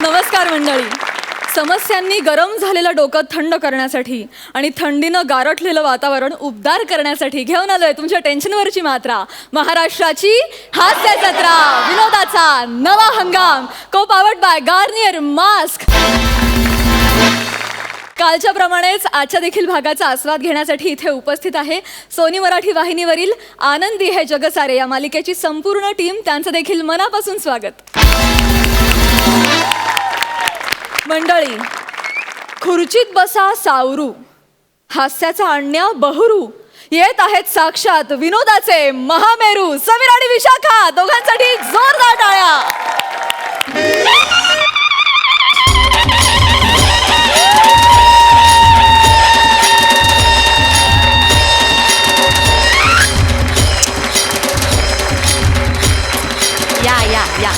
नमस्कार मंडळी. समस्यांनी गरम झालेलं डोकं थंड करण्यासाठी आणि थंडीनं गारठलेलं वातावरण उबदार करण्यासाठी घेऊन आलोय तुमच्या टेन्शनवरची मात्रा. महाराष्ट्राची हास्य जत्रा, विनोदाचा नवा हंगाम, को पावर्ड बाय गार्नियर मास्क. कालच्या प्रमाणेच आजच्या देखील भागाचा आस्वाद घेण्यासाठी इथे उपस्थित आहे सोनी मराठी वाहिनीवरील आनंदी है जग सारे या मालिकेची संपूर्ण टीम. त्यांचं देखील मनापासून स्वागत. मंडळी, खुर्चीत बसा सावरू, हास्याचा आणण्या बहरू. येत आहेत साक्षात विनोदाचे महामेरू समीर आणि विशाखा. दोघांसाठी जोरदार टाळ्या. या या या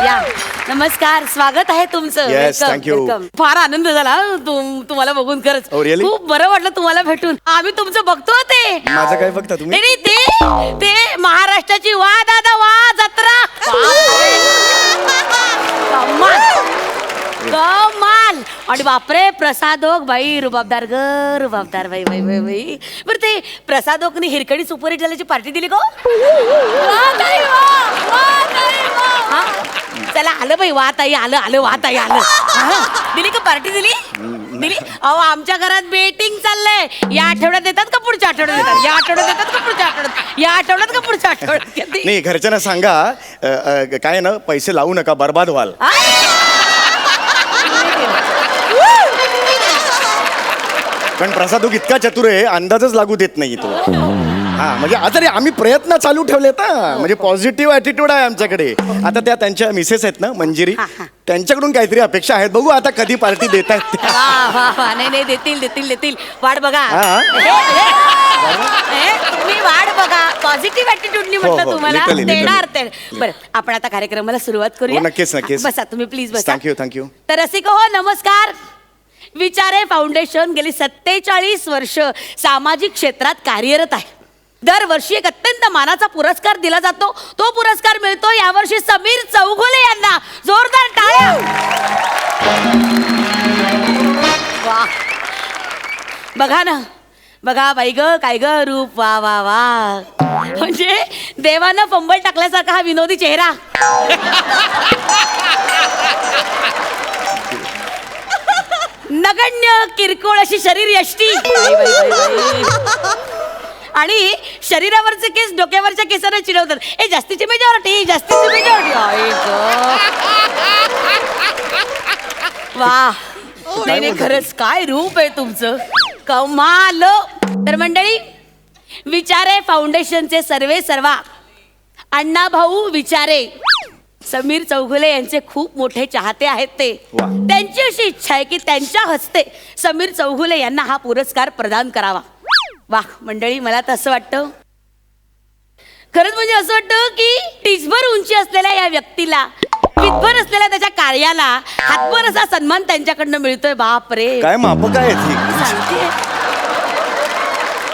या नमस्कार, स्वागत आहे तुमचं. Yes, thank you. फार आनंद झाला तुम्हाला बघून. खरंच Oh, really? खूप बरं वाटलं तुम्हाला भेटून. आम्ही तुमचं बघतो ते. माझं काय बघता तुम्ही? नाही ते महाराष्ट्राची वा दादा वा जत्रा. कमाल. आणि बापरे, प्रसादोक बाई रुबाबदार ग, रुबाबदार बाई बाई बाई बाई. बरं, ते प्रसादोकने हिरकडी सुपरहिट झाल्याची पार्टी दिली का? हा? चला आलं बाई, वात आई आलं आलं वात आई आलं. दिली का पार्टी? दिली. अहो, आमच्या घरात बेटिंग चाललंय. या आठवड्यात देतात का पुढच्या आठवड्यात देतात? या आठवड्यात देतात का पुढच्या आठवड्यात? या आठवड्यात का पुढच्या आठवड्यात? नाही, घरच्यांना सांगा काय ना, पैसे लावू नका, बर्बाद व्हाल. पण प्रसाद इतका चतुर आहे, अंदाजच लागू देत नाही तो. हा, म्हणजे आता रे आम्ही प्रयत्न चालू ठेवलेत ना, म्हणजे पॉझिटिव्ह ॲटिट्यूड आहे आमच्याकडे. आता त्या त्यांच्या मिसेस आहेत ना मंजिरी, त्यांच्याकडून काहीतरी अपेक्षा आहेत. बघू आता कधी पार्टी देत आहेत. नाही देतील देतील देतील. वाट बघा. हा. तुम्ही वाट बघा. पॉझिटिव्ह ॲटिट्यूडनी म्हटलं हो, तुम्हाला literally. देणार ते. बरं, आपण आता कार्यक्रमाला सुरुवात करूया. हो, नक्कीच नक्कीच. बसा तुम्ही, प्लीज बसा. थँक्यू. तर रसिको हो, नमस्कार. विचारे फाउंडेशन गेली 47 वर्ष सामाजिक क्षेत्रात कार्यरत आहे. दरवर्षी एक अत्यंत मानाचा पुरस्कार दिला जातो. तो पुरस्कार मिळतो यावर्षी समीर चौगुले यांना. जोरदार टाळ्या. वा, बघा ना, बघा बाई ग, काय ग रूप, वा वा वा. म्हणजे देवानं फंबल टाकल्यासारखा हा विनोदी चेहरा. नगण्य किरकोळ अशी शरीर यष्टी आणि शरीरावरचे केस डोक्यावरच्या केसाने चिडवतात. ए, जास्तीची मेजॉरिटी, जास्तीची मेजॉरिटी. वा, नाही खरंच काय रूप आहे तुमचं, कमाल. तर मंडळी, विचारे फाउंडेशनचे सर्वे सर्वा अण्णाभाऊ विचारे समीर चौगुले यांचे खूप मोठे चाहते आहेत ते. त्यांची अशी इच्छा आहे की त्यांच्या हस्ते समीर चौगुले यांना हा पुरस्कार प्रदान करावा. वा मंडळी, मला तर असं वाटतं, खरंच म्हणजे असं वाटतं की टिचभर उंची असलेल्या या व्यक्तीला, विधभर असलेल्या त्याच्या कार्याला हातभर असा सन्मान त्यांच्याकडनं मिळतोय. बाप रे, काय माप काय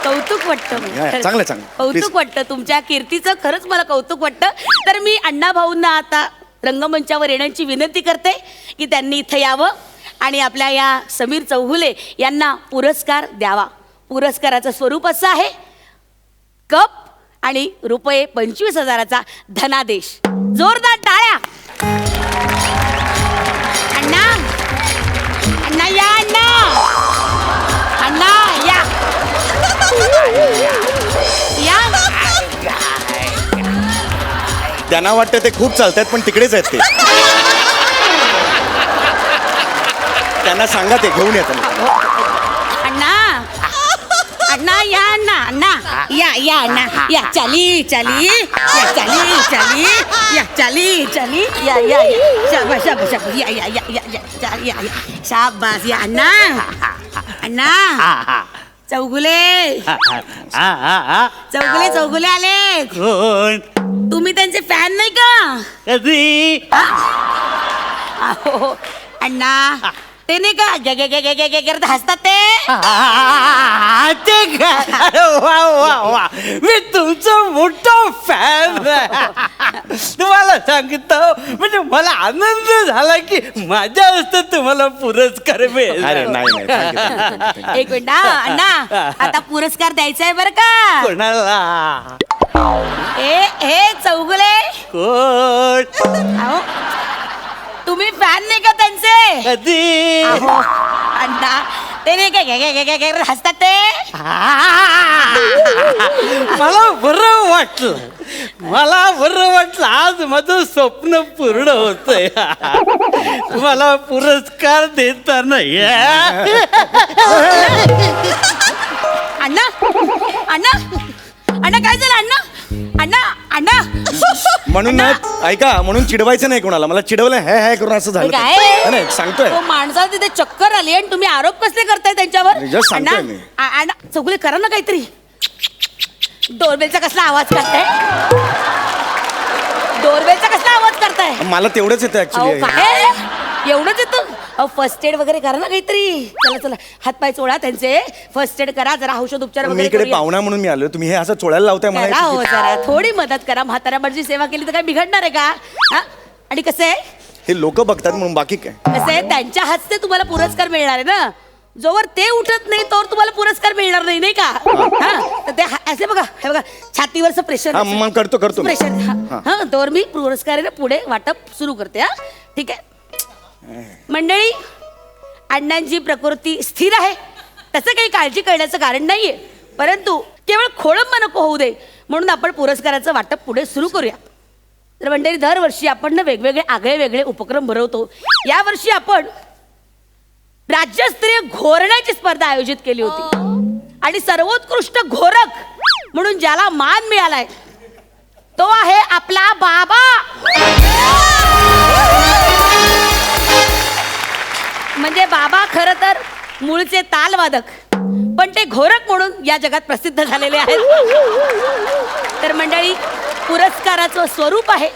कौतुक वाटतं. चांगलं कौतुक वाटतं तुमच्या कीर्तीचं. खरंच मला कौतुक वाटतं. तर मी अण्णाभाऊंना आता रंगमंचावर येण्याची विनंती करते की त्यांनी इथं यावं आणि आपल्या या समीर चौगुले यांना पुरस्कार द्यावा. पुरस्काराचं स्वरूप असं आहे, कप आणि रुपये 25,000चा धनादेश. जोरदार टाळ्या. अण्णा, अण्णा या, अण्णा, अण्णा या, त्यांना वाटतं ते खूप चालतात, पण तिकडेच आहेत ते. त्यांना सांगा ते घेऊन येतात. अण्णा, अण्णा या, अण्णा, अण्णा या, या अण्णा या. चाली चाली या, चाली चाली या, चाली चाली या या या. शाबास शाबास शाबास. या या या या या या या. शाबास. या अण्णा, अण्णा. चौगुले चौगुले चौगुले आले. कोण? तुम्ही त्यांचे फॅन नाही का? कधी? अहो, अण्णा, ते नाही का गे गे गे गे गे गे करत हसतात ते ते काय? अरे वा वा वा, मी तुमचं मोठं फॅन. तुम्हाला सांगतो म्हणजे मला आनंद झाला की माझ्या हस्ते तुम्हाला पुरस्कार मिळेल. अरे नाही नाही thank you, thank you, thank you. एक मिनिट हा, अण्णा आता पुरस्कार द्यायचा आहे बरं का. कोणाला? हे चौगुले कोण? अहो, तुम्ही फॅन नाही का त्यांचे? कधी? अहो, अण्णा ते नाही काय गे गे गे गे गे करत हसतात ते मला बरं वाटलं, मला बरं वाटलं. आज माझं स्वप्न पूर्ण होतंय. मला पुरस्कार देताना अण्णा अण्णा अण्णा काय झालं अण्णा अण्णा अण्णा म्हणून ना ऐका, म्हणून चिडवायचं नाही कोणाला. मला चिडवलं हे हे करून असं झालं. काय? नाही, नाही सांगतोय. तो माणसाला तिथे चक्कर आली आणि तुम्ही आरोप कसले करताय त्यांच्यावर? just सांगतोय मी. अण्णा चौगुले करा ना काहीतरी. डोरबेलचा कसला आवाज करताय? डोरबेलचा कसला आवाज करताय? मला तेवढंच येतं अहो ऍक्च्युली. काय एवढंच येतं? अहो फर्स्ट एड वगैरे करा ना काहीतरी. चला चला हातपाय चोळा त्यांचे, फर्स्ट एड करा, जरा औषध उपचार मी वगैरे इकडे करूया. पाहुणा म्हणून मी आलो. तुम्ही हे असं चोळायला लावताय मला. करा हो हे जरा थोडी मदत करा. म्हाताऱ्याची सेवा केली तर काय बिघडणार आहे का? हा? आणि कसं आहे हे लोक बघतात म्हणून बाकी काय. कसं आहे त्यांच्या हस्ते तुम्हाला पुरस्कार मिळणार आहे ना. जोवर ते उठत नाही तोवर तुम्हाला पुरस्कार मिळणार नाही, नाही का? हा तर ते असे बघा, हे बघा छातीवरचं प्रेशर हा मग करतो मी. प्रेशर. हा तोवर मी पुरस्कार आहे ना पुढे वाटप सुरू करते. हा ठीक आहे मंडळी, अण्णांची प्रकृती स्थिर आहे, त्याचं काही काळजी करण्याचं कारण नाहीये, परंतु केवळ खोळंबा नको होऊ दे म्हणून आपण पुरस्काराचं वाटप पुढे सुरू करूया. तर मंडळी, दरवर्षी आपण ना वेगवेगळे आगळे वेगळे उपक्रम भरवतो. यावर्षी आपण राज्यस्तरीय घोरण्याची स्पर्धा आयोजित केली होती आणि सर्वोत्कृष्ट घोरक म्हणून ज्याला मान मिळालाय तो आहे आपला बाबा. म्हणजे बाबा खरं तर मूळचे तालवादक, पण ते घोरक म्हणून या जगात प्रसिद्ध झालेले आहेत. तर मंडळी, पुरस्काराचं स्वरूप आहे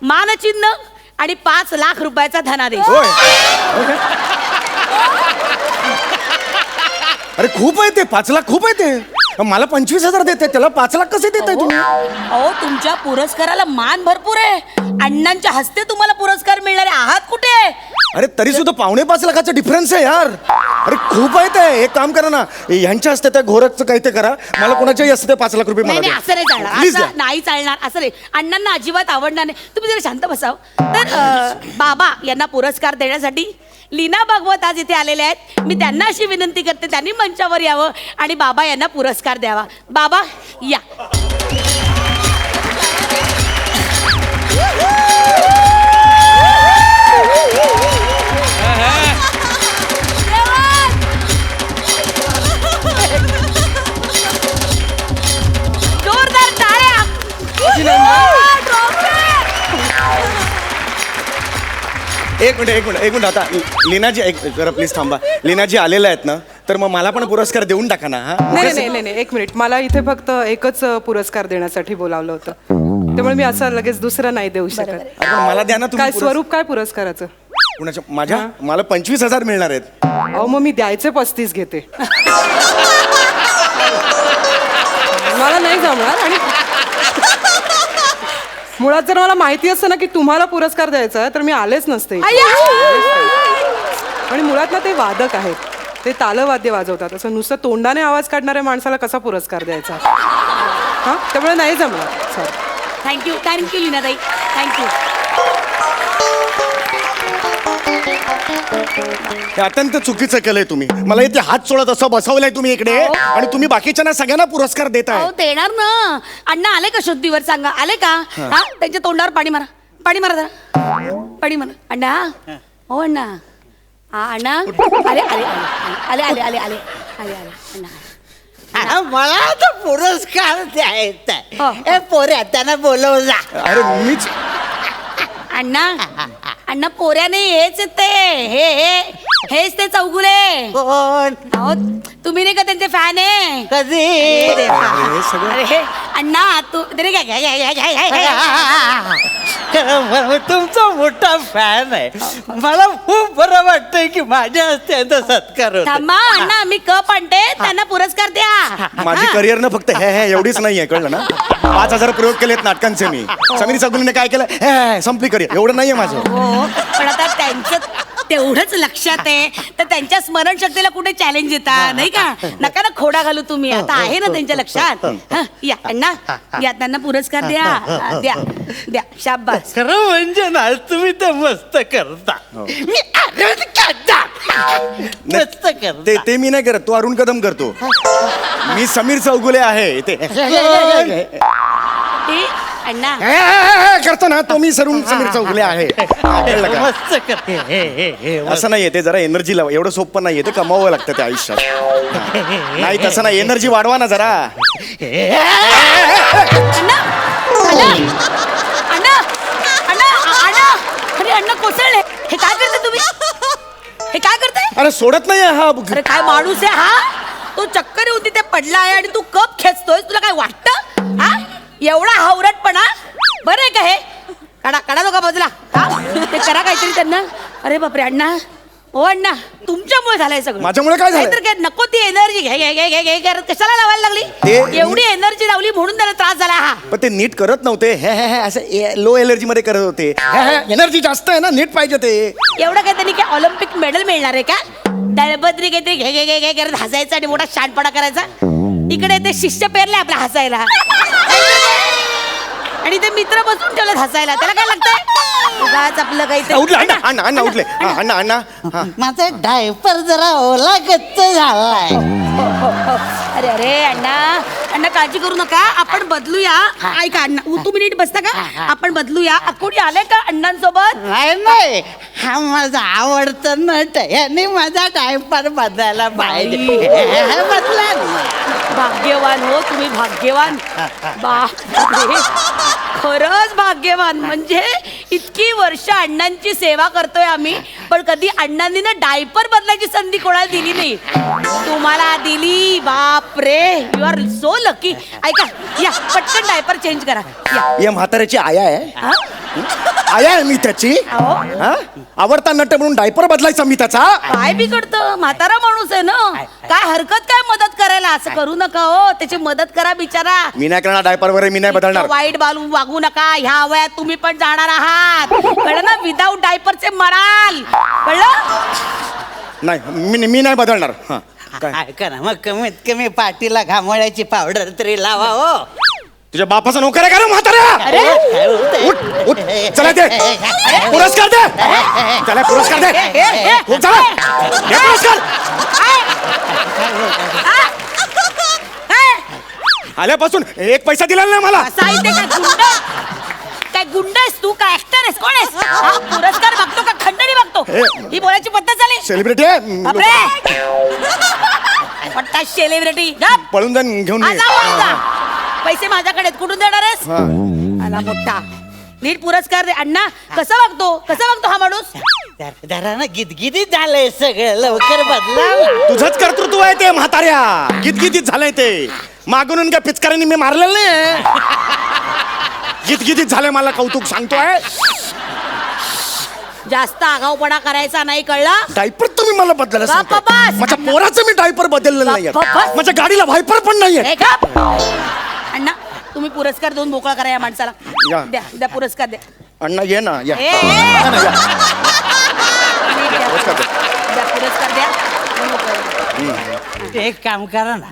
मानचिन्ह आणि 5 लाख रुपयाचा धनादेश. होय. अरे खूप आहे ते. 5 लाख खूप आहे ते. मला 25,000 देते, त्याला 5 लाख कसे देताय तुम्ही? अहो तुमच्या पुरस्काराला मान भरपूर आहे. अण्णांच्या हस्ते तुम्हाला पुरस्कार मिळणारे आहात कुठे? अरे तरी सुद्धा 5.5 लाखाचा डिफरन्स आहे यार. अरे खूप आहे ते. एक काम करा ना, ह्यांच्या हस्ते त्या घोरकचं काही ते करा, मला कोणाच्याही हस्ते 5 लाख रुपये नाही मला नाही, असं नाही चालणार, प्लीज असं नाही चालणार, असं नाही. अण्णांना अजिबात आवडणार नाही. तुम्ही जरा शांत बसाव. तर बाबा यांना पुरस्कार देण्यासाठी लीना भागवत आज इथे आलेले आहेत. मी त्यांना अशी विनंती करते त्यांनी मंचावर यावं आणि बाबा यांना पुरस्कार द्यावा. बाबा या. जोरदार टाळ्या. एक मिनिट आता लीनाजी जरा प्लीज थांबा. लीनाजी आलेल्या आहेत ना, तर मग मला पण पुरस्कार देऊन टाका ना. हा नाही, एक मिनिट. मला इथे फक्त एकच पुरस्कार देण्यासाठी बोलावलं होतं, त्यामुळे मी असं लगेच दुसरं नाही देऊ शकत. अरे, मला द्या ना तुम्ही काय स्वरूप काय पुरस्काराचं? कुणाच्या? माझ्या? मला 25,000 मिळणार आहेत. अहो मग मी द्यायचे 35 घेते. मला नाही जमणार. आणि मुळात जर मला माहिती असतं ना की तुम्हाला पुरस्कार द्यायचा आहे तर मी आलेच नसते. आणि मुळात ना ते वादक आहेत, ते तालवाद्य वाजवतात. असं नुसतं तोंडाने आवाज काढणाऱ्या माणसाला कसा पुरस्कार द्यायचा? हां त्यामुळे नाही जमणार. सॉरी. थँक्यू लीनाताई, थँक्यू. हे अत्यंत चुकीचं केलंय तुम्ही. मला इथे हात चोळत असं बसवलंय तुम्ही इकडे, आणि तुम्ही बाकीच्यांना सगळ्यांना पुरस्कार देताय. अहो देणार ना. अण्णा आले का शुद्धीवर? सांगा आले का? हा त्यांच्या तोंडावर पाणी मारा, पाणी मारा जरा, पाणी मारा. अण्णा हो अण्णा. हा अण्णा आले आले आले आले आले आले आले अण्णा. मला आता पुरस्कार द्यायचा हो. आहे. पोऱ्या त्यांना बोलव जा. अरे मीच. अण्णा अण्णा पोऱ्याने हेच ते हेच ते चौगुले. कोण? अहो तुम्ही नाही का त्यांचे फॅन आहे? कधी? हे सगळं अरे अण्णा तू तरी काय खरं तुमचा मोठा फॅन आहे. मला खूप बरं वाटतंय की माझ्या हस्ते यांचा सत्कार होतो. थांबा अण्णा, मी कप आणते, त्यांना पुरस्कार द्या. माझी करिअर न फक्त हे एवढीच नाहीये, कळलं ना? 5,000 प्रयोग केलेत नाटकांचे मी. समीर चौगुलेने काय केलं, हे संपली करिअर, एवढं नाहीये माझं. हो, पण आता त्यांचं तेवढंच लक्षात आहे तर त्यांच्या स्मरणशक्तीला कुठे चॅलेंज येतात नाही का? नका ना खोडा घालू तुम्ही, आता आहे ना त्यांच्या लक्षात. हं, या अण्णा, या त्यांना पुरस्कार द्या. द्या द्या, शाबास. खरं म्हणजे ना तुम्ही तर मस्त करता. मी आनंद करता. मस्त करता. ते मी नाही करत, तो अरुण कदम करतो. मी समीर चौगुले आहे ते ए, अण्णा करतो ना, तो मी समीर चौगुले आहे. कळलं का? मस्त करता. असं नाहीये, ते जरा एनर्जी लावा. एवढं सोपं नाहीये, ते कमावं लागतं ते आयुष्यात. नाही तसं नाही, एनर्जी वाढवा ना जरा. अण्णा अण्णा अण्णा अण्णा अण्णा, अरे अण्णा कोसळले. हे काय करताय तुम्ही? हे काय करताय? अरे सोडत नाही हा. अरे काय माणूस आहे हा? तो चक्कर होती ते पडला आहे आणि तू कप खेचतोय. तुला काय वाटतं हा? एवढा हावरटपणा बरं आहे का हे? काढा काढा लोका बाजूला. हा? ते करा काहीतरी त्यांना. अरे बापरे अण्णा, ओ अण्णा, तुमच्यामुळे झालंय सगळं. माझ्यामुळे काय झालंय? नाहीतर काय नको ती एनर्जी घे घे घे घे घे करत कशाला लावायला लागली? ते- एवढी एनर्जी लावली म्हणून त्याला त्रास झाला हा. पण ते नीट करत नव्हते. हे असं लो एनर्जी मध्ये करत होते. एनर्जी जास्त आहे ना, नीट पाहिजे ते. एवढं काय त्यांनी काय ऑलिम्पिक मेडल मिळणार आहे का? दळबद्री काहीतरी घे घे घे घे करत हसायचं आणि मोठा शानपणा करायचा. इकडे ते शिष्य पेरले आपला हसायला आणि ते मित्र बसून ठेवलेत हसायला. त्याला काय लागतंय? उगाच आपलं काहीतरी. उठले अण्णा, अण्णा अण्णा उठले. हा, अण्णा अण्णा हा. माझा डायपर जरा ओला गच्च झालाय. अरे अरे अण्णा अण्णा, काळजी करू नका, आपण बदलूया. ऐका अण्णा, तुम्ही नीट बसता का? आपण बदलूया. कोणी आले का अण्णांसोबत? नाही, हा माझा आवडता नट आहे आणि माझा डायपर बदलायला पाहिजे. बदला ना. भाग्यवान हो तुम्ही, भाग्यवान. बापरे, खरंच भाग्यवान. म्हणजे इतकी वर्ष अण्णांची सेवा करतोय आम्ही, पण कधी अण्णांनी ना डायपर बदलायची संधी कोणाला दिली नाही. तुम्हाला दिली. बापरे, यू आर सो लकी. ऐका, या पटकन डायपर चेंज करा. या म्हाताऱ्याची आया आहे. हा? आया आहे मी त्याची. अहो, हा? आवडता नट म्हणून डायपर बदलायचा मी त्याचा. काय बिघडतं? म्हातारा माणूस आहे ना, काय हरकत काय मदत करायला? असं करू नका हो, त्याची मदत करा बिचारा. मी नाही करणार डायपर वगैरे, मी नाही बदलणार. वाईट बालू वागू नका. ह्या वयात तुम्ही पण जाणार आहात, कळलं ना? विदाऊट डायपरचे मराल, कळलं? नाही, मी नाही बदलणार. हा काय? ऐका ना, मग कमीत कमी पाठीला घामोळ्याची पावडर तरी लावा हो. तुझ्या बापाचा नोकर आहे का रे म्हाताऱ्या? काय होतंय? उठ उठ, चला दे पुरस्कार दे. चला पुरस्कार दे. उठ, चला दे पुरस्कार. आल्यापासून एक पैसा दिला नाही मला. साहित्य काय गुंड? काय गुंड आहेस तू? काय ऍक्टर आहेस? कोण आहेस? हा, पुरस्कार मागतो का खंडणी मागतो? ही बोलायची पद्धत झाली. सेलिब्रिटी आहे. बापरे, पट्टा सेलिब्रिटी. पळून जाऊन घेऊन ये. पैसे माझ्याकडे आहेत, कुठून देणार आहेस? हा. आला मोठा. नीट पुरस्कार दे. अण्णा, कसा वागतो हा माणूस? जरा ना गिदगिदीत झालंय सगळं, लवकर बदला. तुझंच कर्तृत्व आहे ते म्हाताऱ्या. गितगितीत झालंय ते. मागून काय पिचकाऱ्यांनी मी मारलेलं नाही. गितगितीत झालंय. मला कौतुक सांगतोय. जास्त आगाऊपणा करायचा नाही, कळला? डायपर तुम्ही मला बदलायला गप्प सांगताय. बस. माझ्या पोराचं मी डायपर बदललेलं नाहीये. गप्प बस. माझ्या गाडीला व्हायपर पण नाहीये. हे का? अण्णा, तुम्ही पुरस्कार देऊन मोकळा करा या माणसाला. या. द्या द्या पुरस्कार द्या. अण्णा ये ना या. ए, या ना, या. नीट द्या. पुरस्कार द्या. द्या पुरस्कार द्या. मोकळं. एक काम करा ना,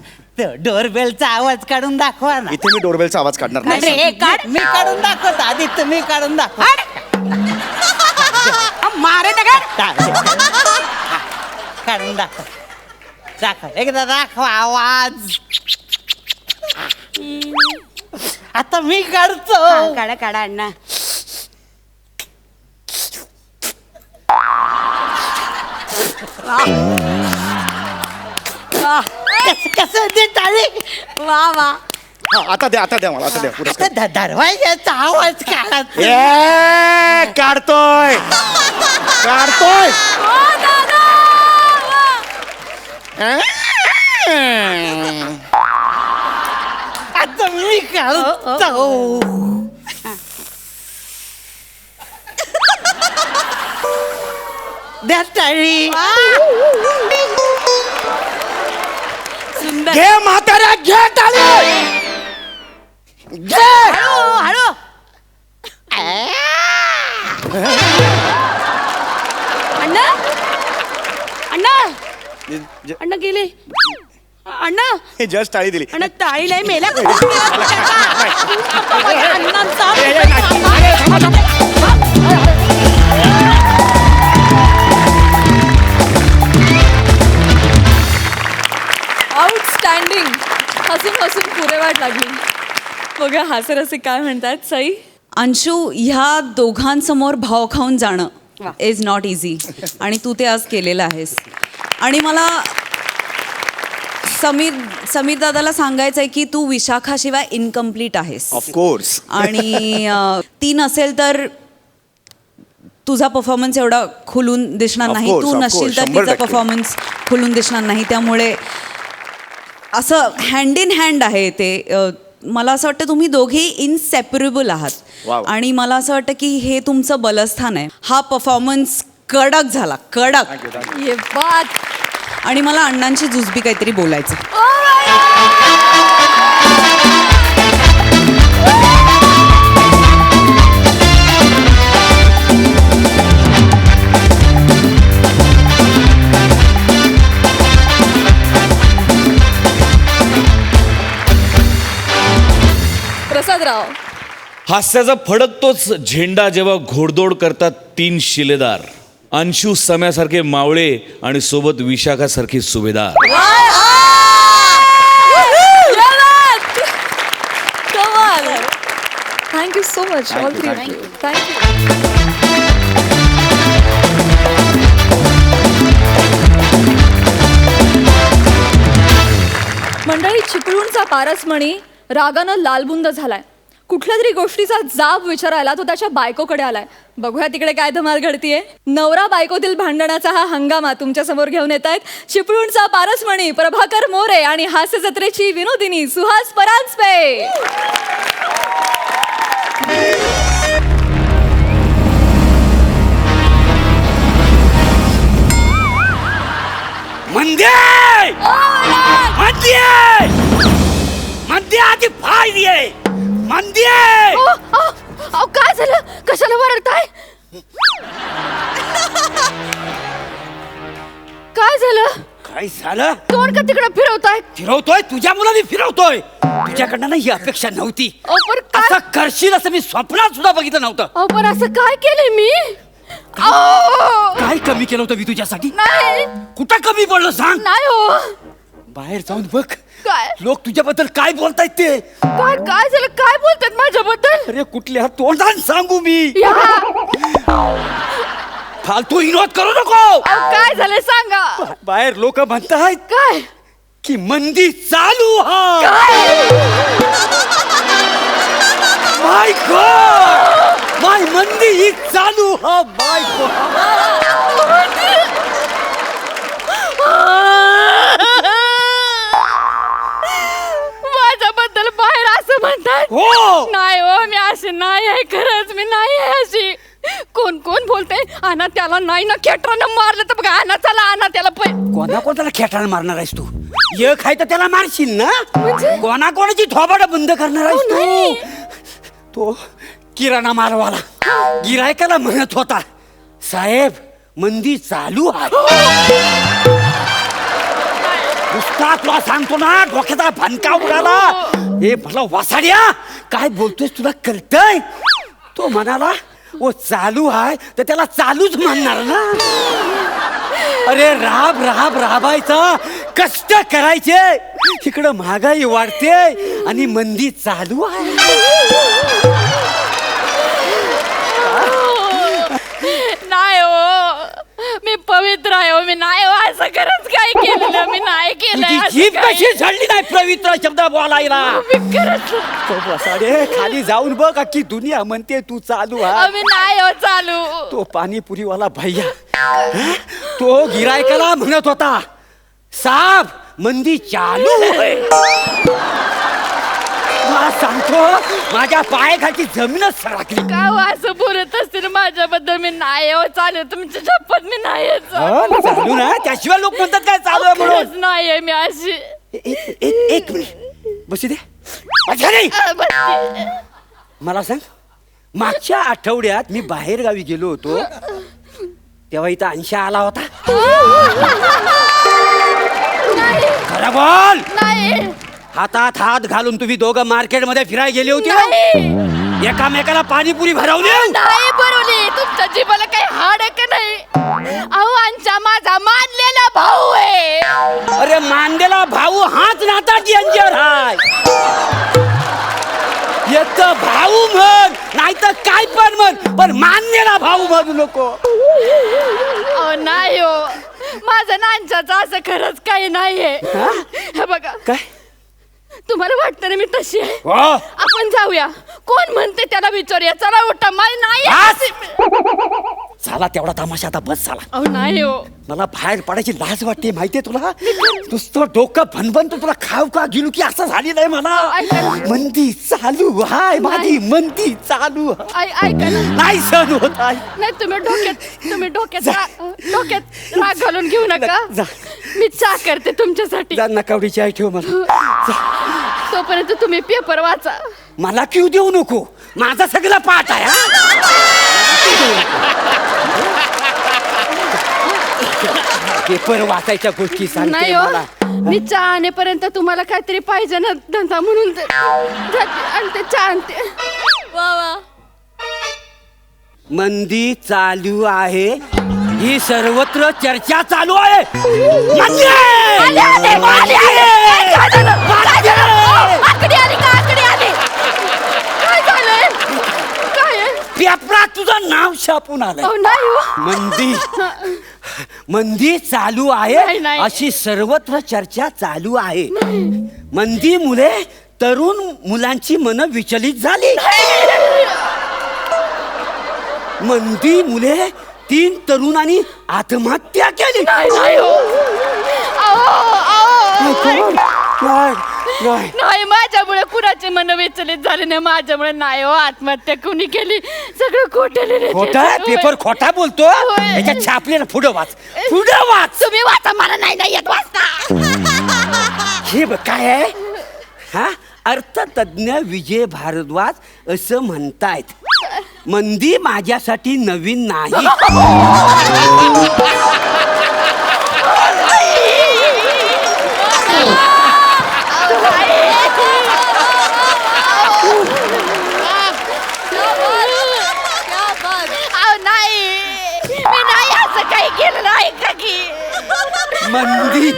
डोरबेलचा आवाज काढून दाखवा ना. इथे मी डोरबेलचा आवाज काढणार नाही नाही. रे, हे काढ. मी काढून दाखवतो आधी, तुम्ही काढून दाखवा. मारे दगड. काढून दाखव. दाखव, एकदा दाखवा आवाज. आता मी काढतो. हा, काढा काढा अण्णा. कसं ते टाळी. वा वा. हा, आता द्या मला आता द्या पुरस्कार. आता दरवाजाचा आवाज काढा. ए, काढतोय. आता मी काढतो. द्या टाळी. सुंदर. घे म्हाताऱ्या घे टाळी घे. हळू. अण्णा अण्णा गेले. अण्णा हे जस्ट टाळी दिली. अण्णा टाळी नाही मेला. आउटस्टँडिंग. हसून पुरेवाट लागली. बघा हास्यरसिक काय म्हणतात. सई, अंशू, ह्या दोघांसमोर भाव खाऊन जाणं इज नॉट इझी आणि तू ते आज केलेलं आहेस. आणि मला समीर दादाला सांगायचं आहे की तू विशाखाशिवाय इनकम्प्लीट आहेस. ऑफकोर्स. आणि ती नसेल तर तुझा परफॉर्मन्स एवढा खुलून दिसणार नाही. Of course, तू of नसशील course, तर 100% तिचा परफॉर्मन्स खुलून दिसणार नाही. त्यामुळे असं हँड इन हँड आहे ते. मला असं वाटतं तुम्ही दोघेही इनसेपरेबल आहात. Wow. आणि मला असं वाटतं की हे तुमचं बलस्थान आहे. हा परफॉर्मन्स कडक झाला, कडक. ये बात. आणि मला अण्णांची जुजबी काहीतरी बोलायचं. प्रसादराव, हास्याचा फडकतोच झेंडा जेव्हा घोडदौड करतात 3 शिलेदार. अंशू सम्यासारखे मावळे आणि सोबत विशाखासारखे सुभेदार. कमाल. Thank you so much all three of you. Thank you. मंडळी, चिपळूणचा पारसमणी रागानं लालबुंद झालाय. कुठल्या तरी गोष्टीचा जाब विचारायला तो त्याच्या बायकोकडे आलाय. बघूया तिकडे काय धमाल घडतीये. नवरा बायकोतील भांडणाचा हा हंगामा तुमच्या समोर घेऊन येत आहेत चिपळूणचा पारसमणी प्रभाकर मोरे आणि हास्य जत्रेची विनोदिनी सुहास परांजपे. आधी फाय दे. काय झालं? कशाला वरडताय? काय झालं? काय झालं? तोंड का तिकडे फिरवताय? फिरवतोय तुझ्या मुलाने फिरवतोय. तुझ्याकडनं ना ही अपेक्षा नव्हती. पण काय? असं करशील असं मी स्वप्नात सुद्धा बघितलं नव्हतं. पण असं काय केलंय मी? काय कमी केलं होतं मी तुझ्यासाठी? नाही कुठं कमी पडलं सांग. नाही हो. बाहेर जाऊन बघ काय लोक तुझ्याबद्दल काय बोलतायत ते. काय काय झालं? काय बोलतात माझ्याबद्दल? अरे कुठल्या तोंडाने सांगू मी. फालतू विनोद करू नको. काय झालं सांगा. बाहेर लोक म्हणतायत काय की मंदी चालू हा. माय गॉड, माय मंदी ही चालू हा. माय माझ्याबद्दल बाहेर असं म्हणतात? हो. नाही हो, मी अशी नाही आहे. खरंच मी नाही आहे अशी. कोण कोण बोलते? आणा त्याला. नाही ना खेटरानं मारलं तर बघा. आणा त्याला, आणा त्याला. कोणाला खेटाळा मारणार आहेस तू? एक आहे तर त्याला मारशील ना. म्हणजे? कोणाची थोबाड बंद करणार आहेस तू? तो किराणा मालवाला गिरायकाला म्हणत होता, साहेब मंदी चालू आहे. नुसता तुला सांगतो ना, डोक्याचा भनका उडाला. हे मला वासाड्या काय बोलतोयस तुला कळतंय? तो म्हणाला ओ चालू आहे तर त्याला चालूच म्हणणार ना. अरे राबायचा, कष्ट करायचे. इकडं महागाई वाढते आणि मंदी चालू आहे. नाही हो, मी पवित्र आहे हो. मी नाही हो असं खरंच काय केलेलं. मी नाही केलं. तुझी जीभ कशी झडली नाही पवित्र शब्द बोलायला. तो बसाडे खाली जाऊन बघ, अख्खी दुनिया म्हणते तू चालू आहे. मी नाही हो चालू. तो पाणीपुरीवाला भैया तो गिरायकाला म्हणत होता, साब मंदी चालू आहे. मला सांगतो माझ्या पायाखालची जमीनच सरकली. का हो असं बोलत असतील माझ्याबद्दल? मी नाही हो चालेल, तुमची शपथ मी नाही आहे. चालू ना, त्याशिवाय लोक म्हणतात काय चालू आहे म्हणून. खरंच नाही आहे मी अशी. एक मिनिट बसू दे. अच्छा नाही. बसते. मला सांग, मागच्या आठवड्यात मी बाहेर गावी गेलो होतो तेव्हा इथं 80 आला होता. नाही खरं बोल. नाही हातात हात घालून तुम्ही दोघं मार्केटमध्ये फिरायला गेले होते. नाही एकामेकाला पाणीपुरी भरवली. नाही बरोली, तुमच्या जीवाला काही हाड आहे का नाही? अहो अंचा माझा मानलेला भाऊ आहे. अरे मानलेला भाऊ हाच नाताची अंजर हाय. एक तर भाऊ म्हण नाही तर काय पण मानलेला भाऊ म्हणू नको. अहो नाही हो, माझं नांच्याचं असं खरंच काही नाहीये. हे बघा, काय तुम्हाला वाटतं ना मी तशी आहे? हो. आपण जाऊया, कोण म्हणते त्याला विचारूया. चला उठा, मला नाही बस. अशी- झाला तेवढा तमाशा, आता बस झाला. अहो नाही हो. मला बाहेर पडायची लाज वाटते माहितीये तुला. नुसतं डोकं भनभन तुला खाऊ का गेलो की असं झाली नाही मला. मंदी चालू हाय माझी, मंदी चालू हाय. ऐका ना. नाही सहन होत आहे. नाही तुम्ही डोक्यात राग घालून घेऊ नका. जा. मी चहा करते तुमच्यासाठी. जा नकावडीची आई ठेव मला. तोपर्यंत तुम्ही पेपर वाचा. मला क्यू देऊ नको, माझा सगळा पाठ आहे. पेपर वाचायच्या गोष्टी सांगते नाही मला. हो, मी चहा आणेपर्यंत तुम्हाला काहीतरी पाहिजे ना धंदा म्हणून जाते आणि ते चहा आणते. वा वा. मंदी चालू आहे, ही सर्वत्र चर्चा चालू आहे. मंदी! आले, आले, मंदी! काय झालं? काय झालं? आकडी आली का? आकडी आली. काय झालंय? काय आहे? पेपरात तुझं नाव छापून आलंय. अहो नाही हो. मंदी चालू नाही, आहे नाही. अशी सर्वत्र चर्चा चालू आहे. मंदीमुळे तरुण मुलांची मनं विचलित झाली. मंदीमुळे 3 तरुणांनी आत्महत्या केली. नाही नाही हो. नाही, माझ्यामुळे कुणाचे मन विचलित झाले नाही. माझ्यामुळे नाही हो. आत्महत्या कुणी केली? सगळं खोटं खोटा पेपर खोटा बोलतो. होय. याच्यात छापले ना, पुढं वाच, पुढं वाच. तुम्ही वाचा, मला नाही येत वाचता. हे बघ काय आहे हा. अर्थतज्ञ विजय भारद्वाज असं म्हणतायत, मंदी माझ्यासाठी नवीन नाही. मी नाही असं काही केलं नाही का की. मंदी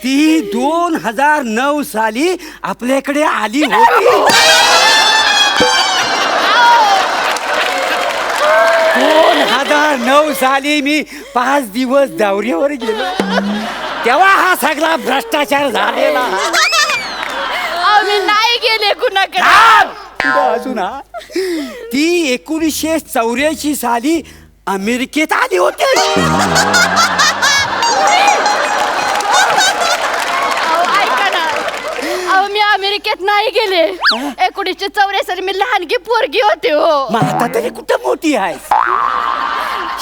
ती 2009 साली आपल्याकडे आली होती. 2009 साली मी 5 दिवस दौऱ्यावर गेलो, तेव्हा हा सगळा भ्रष्टाचार झालेला. मी नाही गेले कुणाकडे. अजून ती 1984 साली अमेरिकेत आली होती. ऐका ना, अहो मी अमेरिकेत नाही गेले. 1984 साली मी लहानगी पोरगी होते हो. मग आता तरी कुठं मोठी आहे.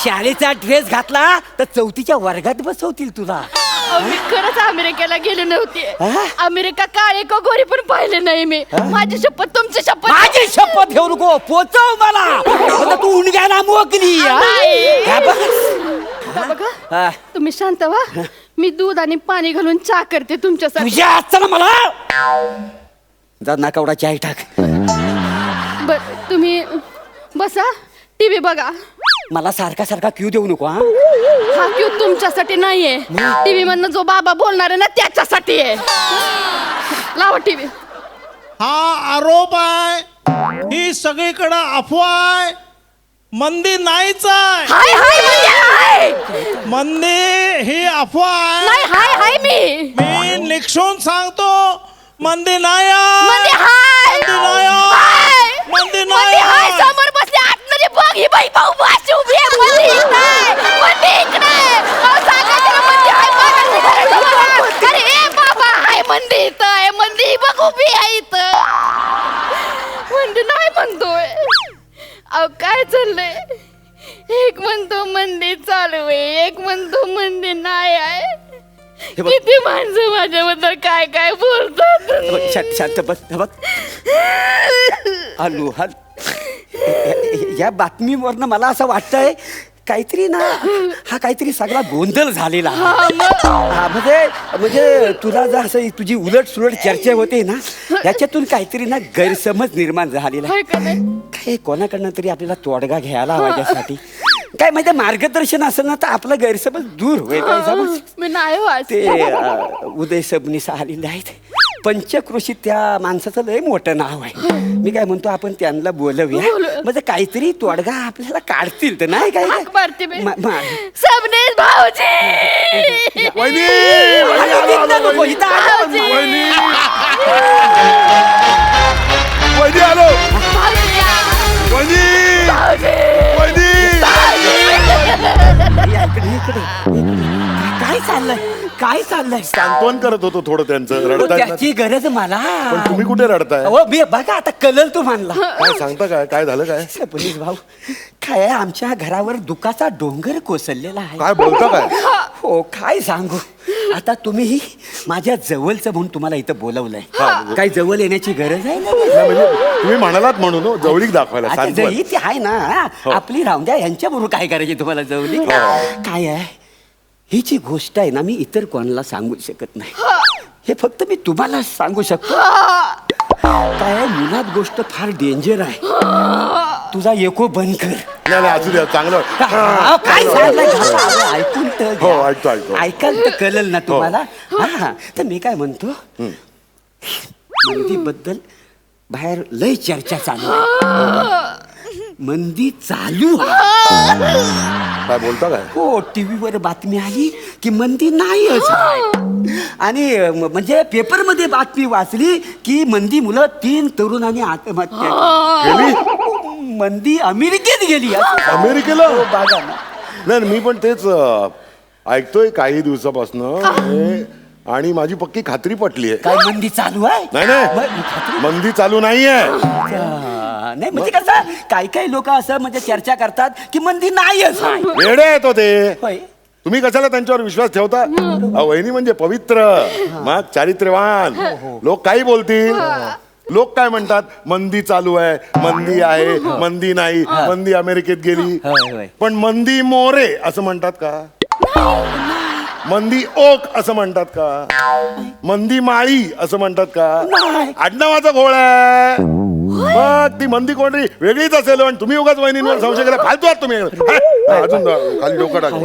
शाळेचा ड्रेस घातला तर 4थीच्या वर्गात बसवतील तुला. अहो, मी खरंच अमेरिकेला गेले नव्हते. हा? अमेरिका काळे का गोरी पण पाहिले नाही मी. माझी शपथ, तुमची शपथ. माझी शपथ घेऊ नको, पोचव मला. आता तू उंडग्याला मोकली. नाही. हा बघ. बघा, हा. तुम्ही शांत व्हा. मी दूध आणि पाणी घालून चहा करते तुमच्यासाठी. तुझ्या हातचं ना मला. जा नाकावडा चाय टाक. बर, तुम्ही बसा, टीव्ही बघा. मला सारखा सारखा क्यू देऊ नको. हा हा क्यू तुमच्यासाठी नाहीये. टीव्ही मधनं जो बाबा बोलणार आहे ना त्याच्यासाठी आहे. लावा टीव्ही. हा आरोप आहे, ही सगळीकडे अफवा आहे. मंदी नाहीच आहे. हाय हाय म्हणजे हाय. मंदी ही अफवा आहे. नाही हाय हाय मी. मी निक्षून सांगतो, मंदी नाही आहे. म्हणजे हाय. मंदी नाही आहे. हाय. मंदी नाही म्हणजे हाय. आहे. समोर बसले आतमध्ये बघ, ही बाई भाऊ अशी उभी आहे. मंदी इकडे आहे. मंदी इकडे आहे. अहो, सांगा त्याला मंदी हाय. बघा. अरे ए बाबा, हाय मंदी इथं आहे. मंदी बघ उभी आहे इथं. एक म्हणतो मंदी नाही आहे. किती माणसं माझ्याबद्दल काय काय बोलतात. शांत बस. हे बघ हॅलो या बातमीवरनं मला असं वाटतंय काहीतरी ना हा काहीतरी सगळा गोंधळ झालेला आहे. म्हणजे तुला जर असं तुझी उलट सुलट चर्चा होते ना त्याच्यातून काहीतरी ना गैरसमज निर्माण झालेला आहे. काय कोणाकडनं तरी आपल्याला तोडगा घ्यायला हवा याच्यासाठी. काय माहिती मार्गदर्शन असेल ना तर आपला गैरसमज दूर होईल. काय समज मी नाही वाचत. ते उदय सबनीस आलेले आहेत पंचक्रोशीत त्या माणसाचं लय मोठं नाव आहे. मी काय म्हणतो आपण त्यांना बोलवूया म्हणजे काहीतरी तोडगा आपल्याला काढतील तर नाही काय सबनीस भाऊजी. काय चाललंय काय चाललंय सांत्वन करत होतो थोडं त्यांचं रडतायत ना. त्याची गरज मला. पण तुम्ही कुठे रडताय? हो मी बघा आता कलल तू मानला. काय सांगता काय काय झालं काय? पोलीस भाऊ काय आहे, आमच्या घरावर दुखाचा डोंगर कोसळलेला आहे. काय बोलता काय? हो काय सांगू आता तुम्ही माझ्या जवळचं म्हणून तुम्हाला इथं बोलवलंय. काही जवळ येण्याची गरज आहे ना? नाही, म्हणजे तुम्ही म्हणालात म्हणून हो, जवळीक दाखवायला अच्छा, सांत्वन. जवळीक ती आहे ना आपली राहून द्या. यांच्याबरोबर काय करायचे तुम्हाला जवळीक? काय आहे ही जी गोष्ट आहे ना मी इतर कोणाला सांगू शकत नाही. हे फक्त मी तुम्हाला सांगू शकतो. काय आहे, मुलात गोष्ट फार डेंजर आहे. तुझा एको बंद कर. नाही नाही असू द्या चांगलं. काय सांगलंय ऐकून तर हो, घ्या. ऐकतो, ऐकतो. ऐकाल तर कळलं ना तुम्हाला. हा तर मी काय म्हणतो मंदीबद्दल बाहेर लय चर्चा चालू आहे. मंदी चालू आहे. काय बोलता काय? हो टीव्हीवर बातमी आली की मंदी नाहीच आहे. आणि म्हणजे पेपरमध्ये बातमी वाचली की मंदी मुलं 3 तरुणांनी आत्महत्या केली. मंदी अमेरिकेत गेली. अमेरिकेला? हो, बघा ना. नाही मी पण तेच ऐकतोय काही दिवसापासनं आणि माझी पक्की खात्री पटली आहे. काय मंदी चालू आहे? नाही नाही मंदी चालू नाहीये. नाही म्हणजे कसं काही काही लोक असं म्हणजे चर्चा करतात की मंदी नाहीच आहे. वेडे आहेत हो ते. होय. तुम्ही कशाला त्यांच्यावर विश्वास ठेवता? वहिनी म्हणजे पवित्र मग चारित्र्यवान. लोक काही बोलतील. लोक काय म्हणतात मंदी चालू आहे मंदी आहे मंदी नाही मंदी अमेरिकेत गेली. होय, होय. पण मंदी मोरे असं म्हणतात का? मंदी ओक असं म्हणतात का? मंदी माळी असं म्हणतात का? आडनावाचा घोळ आहे. मग ती मंदी कोणतरी वेगळीच असेल. आणि तुम्ही उगाच वहिनींवर संशय केला. फालतू आहात तुम्ही. अजून खाली डोकं टाका.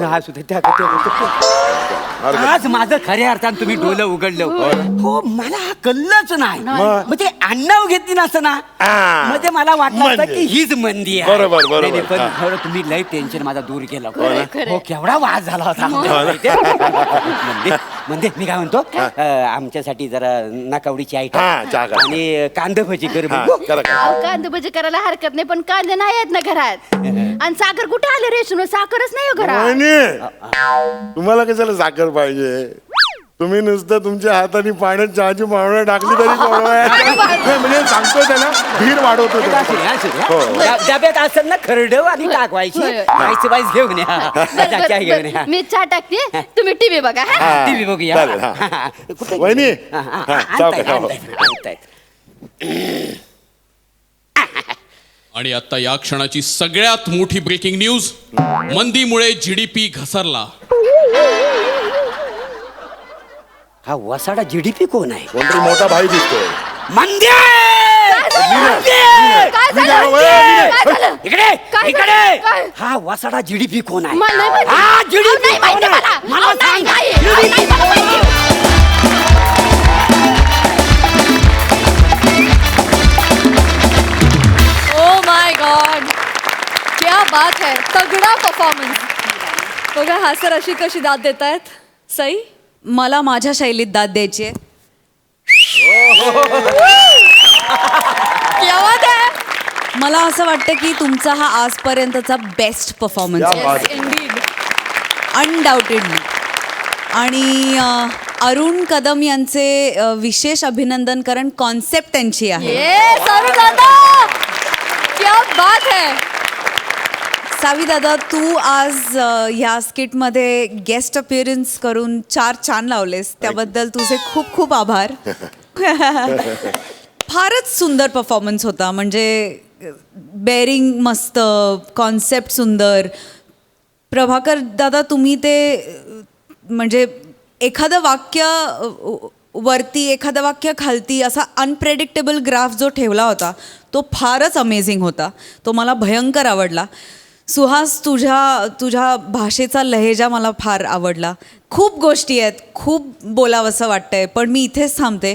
आज माझं खऱ्या अर्थानं तुम्ही डोलं उघडलं. हो मला हा कळलंच नाही. म्हणजे अण्णाव घेतली नसतं ना म्हणजे मला वाटलं असतं की हीच मंदी आहे. बरोबर, बरोबर. नाही, पण खरं तुम्ही लय टेन्शन माझा दूर केलं. हो केवढा वाद झाला होता. म्हणजे मी काय म्हणतो आमच्यासाठी जरा नाकावडीची आयटम चहा करा. आणि कांदा भजी कर. कांदे भजी करायला हरकत नाही पण कांदे नाही आहेत ना घरात. आणि साखर कुठे आले रेशन? साखरच नाही हो घरात. वहिनी तुम्हाला कशाला साखर पाहिजे? तुम्ही नुसतं तुमच्या हाताने पाण्यात चहाची पावडर टाकली तरी म्हणजे सांगतोय त्याला धीर वाढवतो. डब्यात असेल ना खरडव आणि टाकवायची. वाईस घेऊन या घेऊन या. मी चहा टाकते तुम्ही टीव्ही बघा. टीव्ही बघूया. वहिनी आणि आता या क्षणाची सगळ्यात मोठी ब्रेकिंग न्यूज. मंदीमुळे जीडीपी घसरला. हा वसाडा जीडीपी कोण आहे? कोणतरी मोठा भाई दिसतोय. इकडे इकडे हा वसाडा जीडीपी कोण आहे? मला नाही माहिती. हा जीडीपी नाही माहिती मला. मला सांग. नाही मला माहिती. ओ माय गॉड क्या बात है. तगडा परफॉर्मन्स. बघा हा सर अशी कशी दाद देत आहेत. सई मला माझ्या शैलीत दाद द्यायची आहे. क्या बात है. मला असं वाटतं की तुमचा हा आजपर्यंतचा बेस्ट परफॉर्मन्स क्या बात. इंडीड. अनडाऊटेडली. आणि अरुण कदम यांचे विशेष अभिनंदन कारण कॉन्सेप्ट त्यांची आहे. ये सर दादा क्या बात है. सावी दादा, तू आज ह्या स्किटमध्ये गेस्ट अपिअरन्स करून 4 चान लावलेस, त्याबद्दल तुझे खूप खूप आभार. फारच सुंदर परफॉर्मन्स होता. म्हणजे बेरिंग मस्त, कॉन्सेप्ट सुंदर. प्रभाकर दादा, तुम्ही ते म्हणजे एखादं वाक्य वरती एखादं वाक्य खालती असा अनप्रेडिक्टेबल ग्राफ जो ठेवला होता तो फारच अमेझिंग होता. तो मला भयंकर आवडला. सुहास, तुझ्या भाषेचा लहेजा मला फार आवडला. खूप गोष्टी आहेत, खूप बोलावंसं वाटतंय, पण मी इथेच थांबते.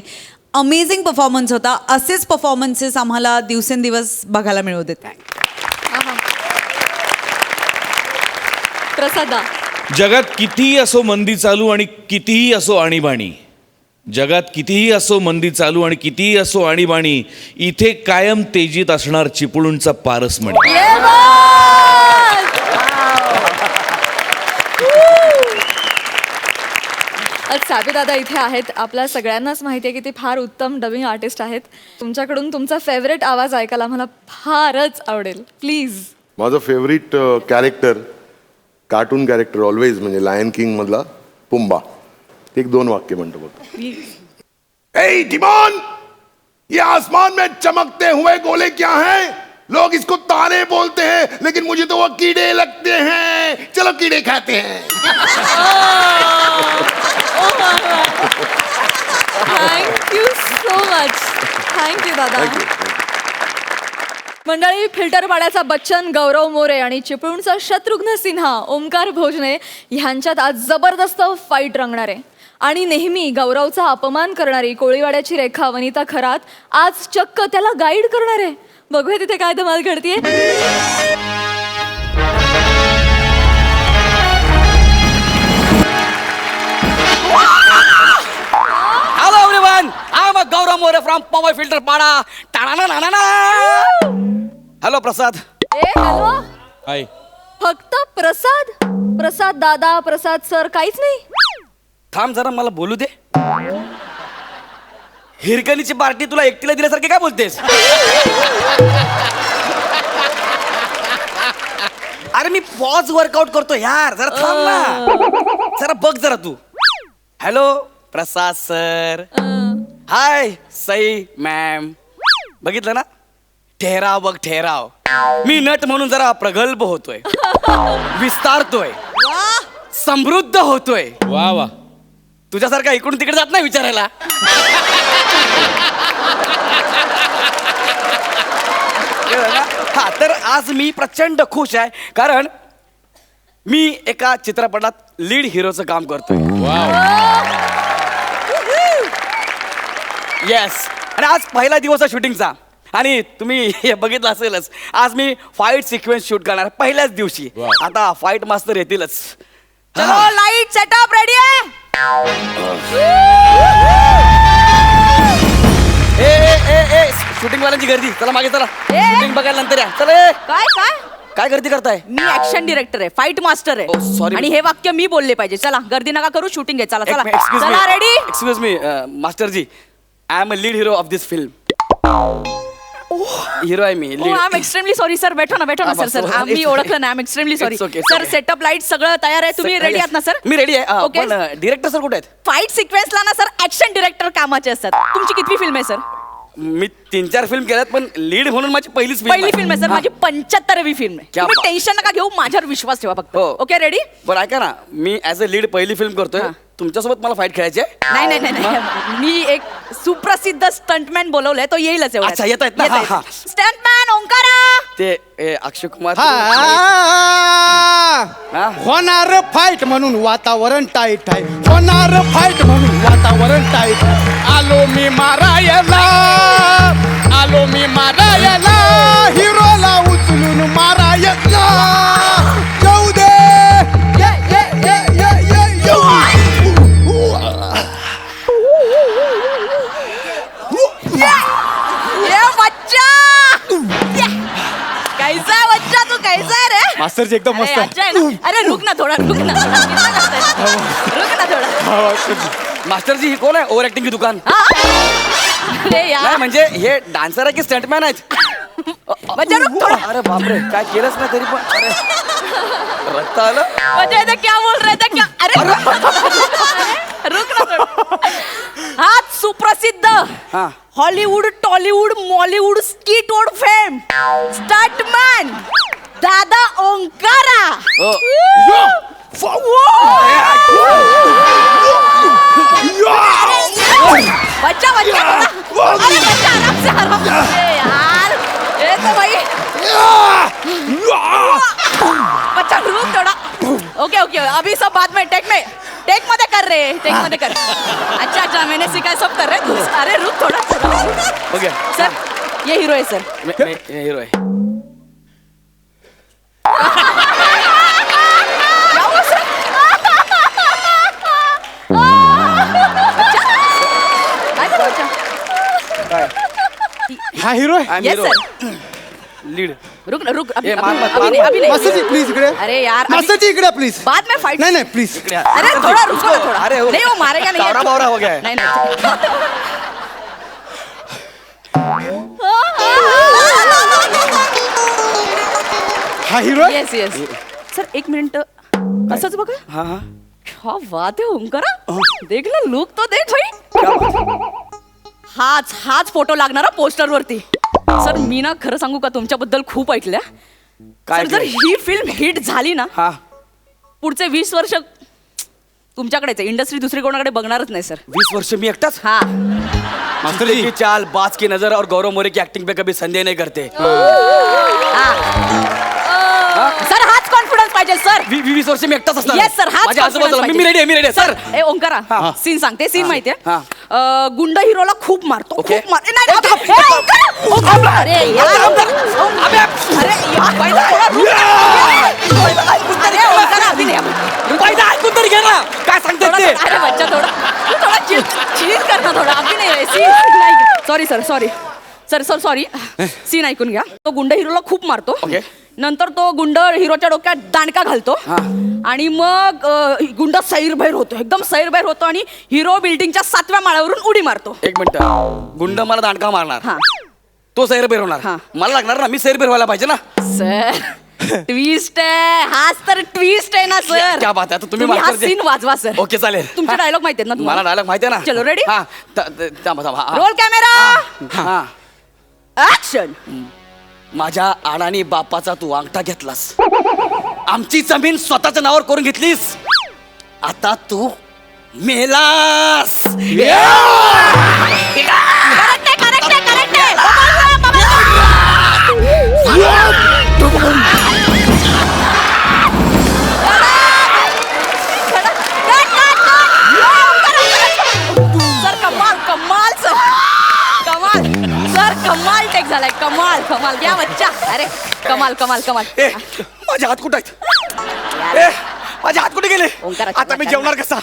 अमेझिंग परफॉर्मन्स होता. असेच परफॉर्मन्सेस आम्हाला दिवसेंदिवस बघायला मिळू देत. प्रसादा. जगात कितीही असो मंदी चालू आणि कितीही असो आणीबाणी, जगात कितीही असो मंदी चालू आणि कितीही असो आणीबाणी, इथे कायम तेजीत असणार चिपळूणचा पारसमणी. आज साबी दादा इथे आहेत. आपल्या सगळ्यांनाच माहिती आहे की ते फार उत्तम डबिंग आर्टिस्ट आहेत. तुमच्याकडून तुमचा फेवरेट आवाज ऐकायला मला फारच आवडेल. प्लीज. माझं favourite character, cartoon character always, म्हणजे लायन किंग मधला पुंबा. 1-2 वाक्य म्हणतो बघ. ए डिमोन, ये आसमान में चमकते हुए गोले क्या हैं? लोग इसको तारे बोलते हैं, लेकिन मुझे तो वो कीड़े लगते हैं. चलो कीड़े खाते हैं. Thank you so much. थँक्यू दादा. मंडळी, फिल्टर पाड्याचा बच्चन गौरव मोरे आणि चिपळूणचा शत्रुघ्न सिन्हा ओमकार भोजने ह्यांच्यात आज जबरदस्त फाईट रंगणार आहे. आणि नेहमी गौरवचा अपमान करणारी कोळीवाड्याची रेखा वनिता खरात आज चक्क त्याला गाईड करणार आहे. बघूया तिथे काय धमाल घडतीये. Hello everyone, I'm Gaurav More from Power Filter Pada. Hello Prasad. Hello. Hi. फक्त प्रसाद? प्रसाद दादा, प्रसाद सर, काहीच नाही? थांब जरा, मला बोलू दे. हिरकणीची पार्टी तुला एकटीला दिल्यासारखे काय बोलतेस? अरे मी पॉज वर्कआउट करतो यार, जरा थांब ना. जरा बघ जरा तू. हॅलो प्रसाद सर. हाय सई मॅम. बघितलं ना, ठेराव बघ ठेराव. मी नट म्हणून जरा प्रगल्भ होतोय, विस्तारतोय, समृद्ध होतोय. वा वा. तुझ्यासारखा इकडून तिकडे जात नाही विचारायला. हा, तर आज मी प्रचंड खुश आहे, कारण मी एका चित्रपटात लीड हिरोचं काम करतोय. येस. आणि आज पहिला दिवस आहे शूटिंगचा, आणि तुम्ही हे बघितलं असेलच, आज मी फाईट सिक्वेन्स शूट करणार पहिल्याच दिवशी. आता फाईट मास्टर येतीलच. चलो लाईट सेटअप रेडी आहे. शूटिंग वाल्यांची गर्दी, चला मागे चला. शूटिंग बघायला नंतर या. चला. काय काय काय गर्दी करताय? मी ऍक्शन डिरेक्टर आहे, फाईट मास्टर Oh, आहे. sorry. आणि हे वाक्य मी बोलले पाहिजे. चला गर्दी नका करू, शूटिंग आहे. चला चला एक्सक्यूज चला ready. Excuse me master ji, I am a lead hero of this film. Hero आहे मी. I am extremely sorry sir. बैठो ना सर. सर मी ओळखलं ना. I am extremely sorry. It's okay, sir setup light सगळं तयार आहे. तुम्ही रेडी आहात ना सर? मी रेडी आहे. ओके. पण डिरेक्टर सर कुठे आहेत? फाईट सिक्वेन्सला ना सर ऍक्शन डिरेक्टर कामाचे असतात. तुमची कितवी फिल्म आहे सर? मी 3-4 फिल्म केल्यात, पण लीड म्हणून माझी पहिलीच पहिली फिल्म आहे सर. माझी 75वी फिल्म आहे. क्या तुम्ही बात. टेन्शन नका घेऊ, माझ्यावर विश्वास ठेवा फक्त. हो. Okay ready? पण ऐका ना, मी ऍज अ लीड पहिली फिल्म करतोय. तुमच्यासोबत मला फाईट खेळायची आहे? नाही. मी एक सुप्रसिद्ध स्टंटमॅन बोलवलंय, तो येईलच. अच्छा, येत आहेत ना? हा. स्टंटमॅन ओंकारा. ते अक्षय कुमार. होणार फाईट म्हणून वातावरण टाईट आहे. होणार फाईट म्हणून वातावरण टाईट. आलो मी मारायला, आलो मी मारायला, हिरोला उचलून मारायला. येऊ दे. ये बच्चा. कैसा है बच्चा तू? कैसा है रे? मास्टरजी एकदम अरे, मस्त अच्छा है ना? अरे रुक ना थोड़ा, रुक ना. कितना करता है? रुक ना थोड़ा. मास्टर जी, ही कोण आहे? ओव्हर ऍक्टिंग की दुकान? अरे यार. नाही म्हणजे हे डान्सर आहे की स्टंटमॅन आहेत? बच्चा रुक थोड़ा। अरे बापरे काय केलंच नाही तरी पण अरे रक्त आलं. बच्चा इधर क्या बोल रहे थे क्या? अरे रुक ना थोड़ा। हा सुप्रसिद्ध हॉलिवूड टॉलिवूड मॉलिवूड स्कीटवूड फेम स्टंटमॅन दादा ओंकारा. बच्चा बच्चा अरे बच्चा आराम से यार ये तो भाई बच्चा रुक थोड़ा. ओके ओके अभी सब बाद में टेक मध्ये कर रहे हैं टेक मध्ये कर. अच्छा मैंने सिखाया सब कर रहे हैं. अरे रुक थोड़ा. ओके सर ये हीरो है सर. हिरो आहे. क्या हुआ सर? हा हिरो आहे यस सर. लीड. रुक ना रुक अभी ए, मार, मार, अभी मार. अभी नहीं मास्टरजी प्लीज इकडे अरे यार अभी- मास्टरजी इकडे प्लीज बाद में फाइट. नाही नाही प्लीज अरे थोड़ा रुको ना थोड़ा. अरे, नहीं वो मारेगा नहीं. चावड़ा बावड़ा हो गया है. नहीं हा हिरो आहे येस येस सर एक मिनिट असंच बघा. हा हा हा वाद आहे ओंकारा. देख ना लुक तो देख भाई. हाच फोटो लागणारा पोस्टर वरती. सर मी ना खरं सांगू का तुमच्याबद्दल खूप ऐकल्या. काय सर जर ही फिल्म हिट झाली ना हा पुढचे 20 वर्ष तुमच्याकडेच आहे. इंडस्ट्री दुसरी कोणाकडे बघणारच नाही सर. 20 वर्ष मी एकटाच. हा मास्टर की चाल बाज की नजर और गौरव मोरे की एक्टिंग पे कभी संदेह नहीं करते. सर हाच कॉन्फिडन्स पाहिजे सर. 20 वर्ष मी एकटाच असणार. येस सर हाच माझ्या आजूबाजूला मी रेडी आहे सर. ए ओंकारा हा. सीन सांगते सीन माहितीये हा. गुंड हिरोला खूप मारतो. ओके. खूप मार- नाही, नाही, ए, ओंकारा! अरे यार अरे यार पहिला थोडा रुक. अरे ओंकारा अभी नाही पहिला ऐकून तरी घे ना काय सांगते थोडा- ते. अरे बच्चा थोडा चीज कर ना थोडा. अभी नाही सीन नाही. सॉरी सर सॉरी सीन ऐकून घ्या. तो गुंड हिरोला खूप मारतो. ओके. नंतर तो गुंड हिरोच्या डोक्यात दांडका घालतो आणि मग गुंड सैरभैर होतो. एकदम सैरभैर होतो आणि हिरो बिल्डिंगच्या 7व्या माळ्यावरून उडी मारतो. एक मिनिट गुंड मला दांडका मारणार हा तो सैरभैर होणार. हा. मला लागणार ना मी सैरभैर व्हायला पाहिजे ना. सर ट्विस्ट आहे. हाच तर ट्विस्ट आहे ना सर. क्या बात आहे. आता तुम्ही हा मास्टर जे- सीन वाजवा सर. ओके चालेल. तुमचे डायलॉग माहिती आहेत ना मला तुम्हाला? डायलॉग माहिती आहे ना. चलो, ready? हा थांबा थांबा. हा, रोल कॅमेरा हा. ऍक्शन. माझ्या अडाणी बापाचा तू अंगठा घेतलास. आमची जमीन स्वतःच्या नावावर करून घेतलीस. आता तू मेलास. करेक्ट आहे. सर कमाल सर कमाल टेक झालाय. कमाल घ्या बच्चा. अरे कमाल. ए, माझे हात कुठे आहेत. ए, माझे हात कुठे गेले. ओंकाराची आता मी वाट जेवणार कसा.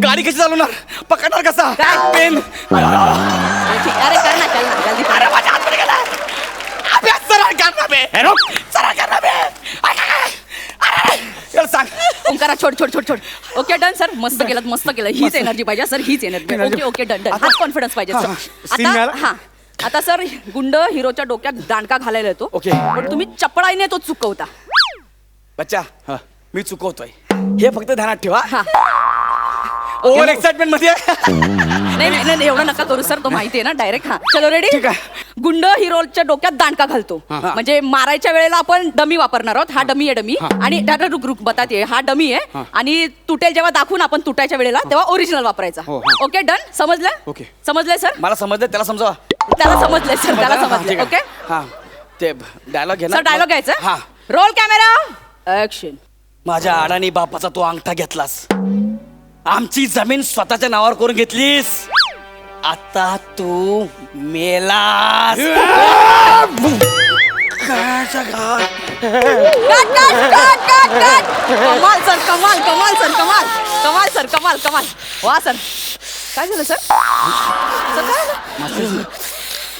गाडी कशी चालवणार. पकडणार कसा. काय? पेन. अरे कर ना जल्दी कर. अरे माझ्या हात कुठे गेला. अभ्यास सरळ करणार बे. सरळ करणार बे. अरे, याला सांग. ओंकारा छोड. Okay done sir. मस्त केलं. हीच एनर्जी पाहिजे सर. हीच एनर्जी. Okay done. हाच कॉन्फिडन्स पाहिजे हा, सर. scene मिळाला? हा आता सर गुंड हिरोच्या डोक्यात दांडका घालायला येतो. ओके. पण तुम्ही चपळाईने तो चुकवता. बच्चा मी चुकवतोय हे फक्त ध्यानात ठेवा. हा. ओव्हर एक्साइटमेंट मध्ये. नाही एवढं नका करू सर. तो माहिती आहे ना डायरेक्ट. हा चलो रेडी. ठीक आहे. गुंड हिरोच्या डोक्यात दांडका घालतो. म्हणजे मारायच्या वेळेला आपण डमी वापरणार आहोत. हा डमी आहे डमी. आणि रुक बताते. हा डमी आहे आणि तुटेल जेव्हा दाखवून आपण तुटायच्या वेळेला तेव्हा ओरिजिनल वापरायचा. Okay done. समजलं. ओके. समजलंय सर. मला समजलं त्याला समजावा. त्याला समजलंय सर. त्याला ठीक समजलंय. आहे. ओके हा ते डायलॉग घे ना. सर डायलॉग घ्यायचा. हा. Role camera action. माझ्या अडाणी बापाचा तू अंगठा घेतलास. आमची जमीन स्वतःच्या नावावर करून घेतलीस. आता तू मेलास. कमाल. वा सर. काय झालं सर.